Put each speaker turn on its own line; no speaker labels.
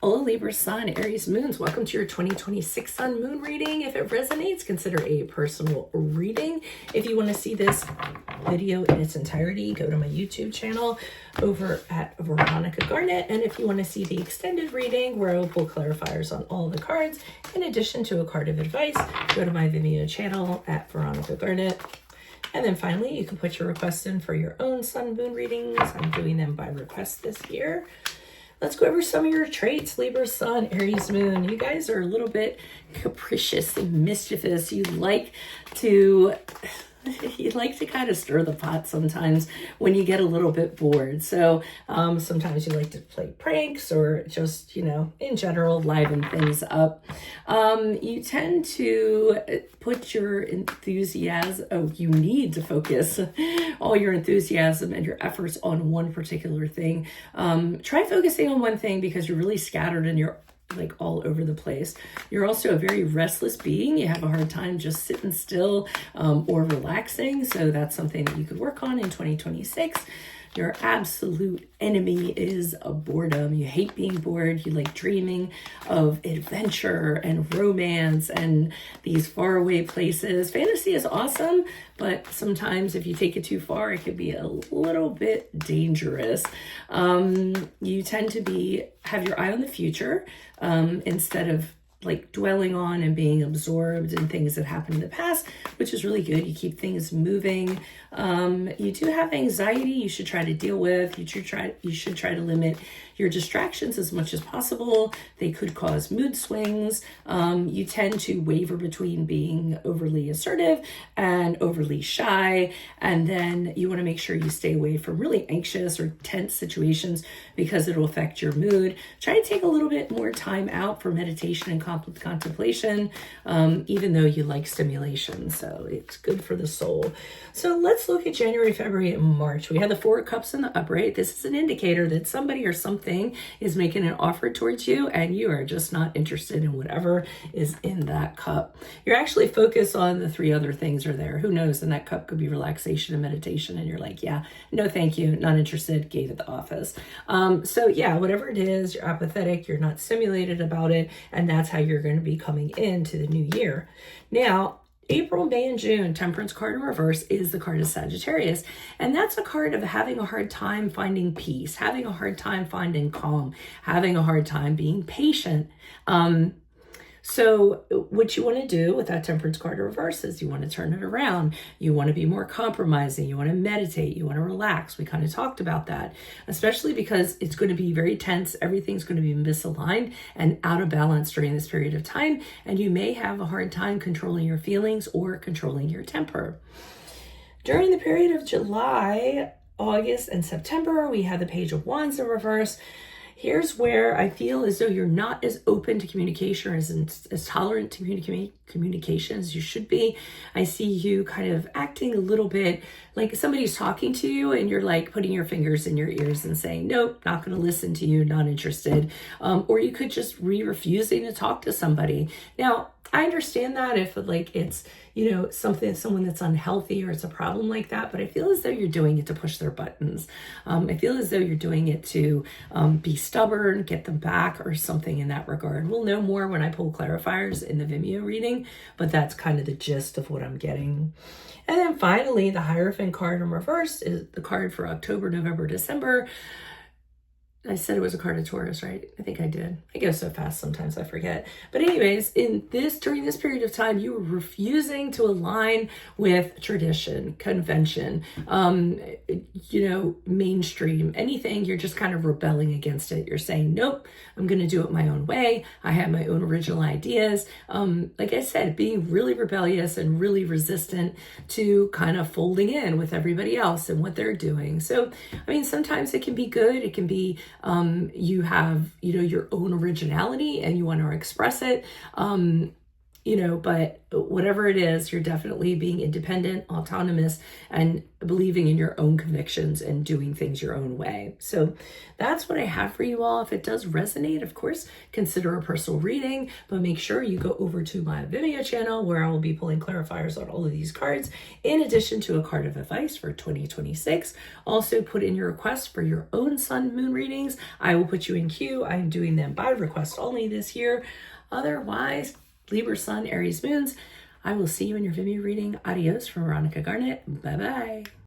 Hello, Libra, Sun, Aries, Moons. Welcome to your 2026 Sun Moon reading. If it resonates, consider a personal reading. If you want to see this video in its entirety, go to my YouTube channel over at Veronica Garnet. And if you want to see the extended reading, where I will pull clarifiers on all the cards, in addition to a card of advice, go to my Vimeo channel at Veronica Garnet. And then finally, you can put your requests in for your own Sun Moon readings. I'm doing them by request this year. Let's go over some of your traits, Libra, Sun, Aries, Moon. You guys are a little bit capricious and mischievous. You like to kind of stir the pot sometimes when you get a little bit bored. So sometimes you like to play pranks or just, in general, liven things up. You tend to put your enthusiasm, you need to focus all your enthusiasm and your efforts on one particular thing. Try focusing on one thing because you're really scattered and you're all over the place. You're also a very restless being. You have a hard time just sitting still or relaxing. So that's something that you could work on in 2026. Your absolute enemy is boredom. You hate being bored. You like dreaming of adventure and romance and these faraway places. Fantasy is awesome, but sometimes if you take it too far, it could be a little bit dangerous. You tend to have your eye on the future instead of dwelling on and being absorbed in things that happened in the past, which is really good. You keep things moving. You do have anxiety you should try to deal with. You should try to limit your distractions as much as possible. They could cause mood swings. You tend to waver between being overly assertive and overly shy. And then you want to make sure you stay away from really anxious or tense situations because it'll affect your mood. Try to take a little bit more time out for meditation and contemplation, even though you like stimulation. So it's good for the soul. So let's look at January, February, and March. We have the Four of Cups in the upright. This is an indicator that somebody or something is making an offer towards you and you are just not interested in whatever is in that cup. You're actually focused on the three other things are there. Who knows? And that cup could be relaxation and meditation. And you're like, yeah, no, thank you. Not interested. Gave at the office. So yeah, whatever it is, you're apathetic. You're not stimulated about it. And that's how you're going to be coming into the new year. Now, April, May, and June, Temperance card in reverse is the card of Sagittarius. And that's a card of having a hard time finding peace, having a hard time finding calm, having a hard time being patient. So what you want to do with that Temperance card in reverse is you want to turn it around. You want to be more compromising. You want to meditate. You want to relax. We kind of talked about that, especially because it's going to be very tense. Everything's going to be misaligned and out of balance during this period of time. And you may have a hard time controlling your feelings or controlling your temper. During the period of July, August, and September, we have the Page of Wands in reverse. Here's where I feel as though you're not as open to communication or as tolerant to communication as you should be. I see you kind of acting a little bit like somebody's talking to you and you're like putting your fingers in your ears and saying, nope, not going to listen to you, not interested. Or you could just be refusing to talk to somebody. Now, I understand that if it's, someone that's unhealthy or it's a problem like that, but I feel as though you're doing it to push their buttons. I feel as though you're doing it to be stubborn, get them back or something in that regard. We'll know more when I pull clarifiers in the Vimeo reading, but that's kind of the gist of what I'm getting. And then finally, the Hierophant card in reverse is the card for October, November, December. I said it was a card of Taurus, right? I think I did. I go so fast sometimes I forget. But anyways, during this period of time, you were refusing to align with tradition, convention, mainstream, anything. You're just kind of rebelling against it. You're saying, nope, I'm going to do it my own way. I have my own original ideas. Like I said, being really rebellious and really resistant to kind of folding in with everybody else and what they're doing. So, sometimes it can be good. It can be you have, your own originality and you want to express it. but whatever it is, you're definitely being independent, autonomous, and believing in your own convictions and doing things your own way. So that's what I have for you all. If it does resonate, of course, consider a personal reading, but make sure you go over to my Vimeo channel where I will be pulling clarifiers on all of these cards, in addition to a card of advice for 2026. Also put in your request for your own sun moon readings. I will put you in queue. I'm doing them by request only this year. Otherwise, Libra, Sun, Aries, Moons, I will see you in your Vimeo reading. Adios from Veronica Garnett. Bye-bye.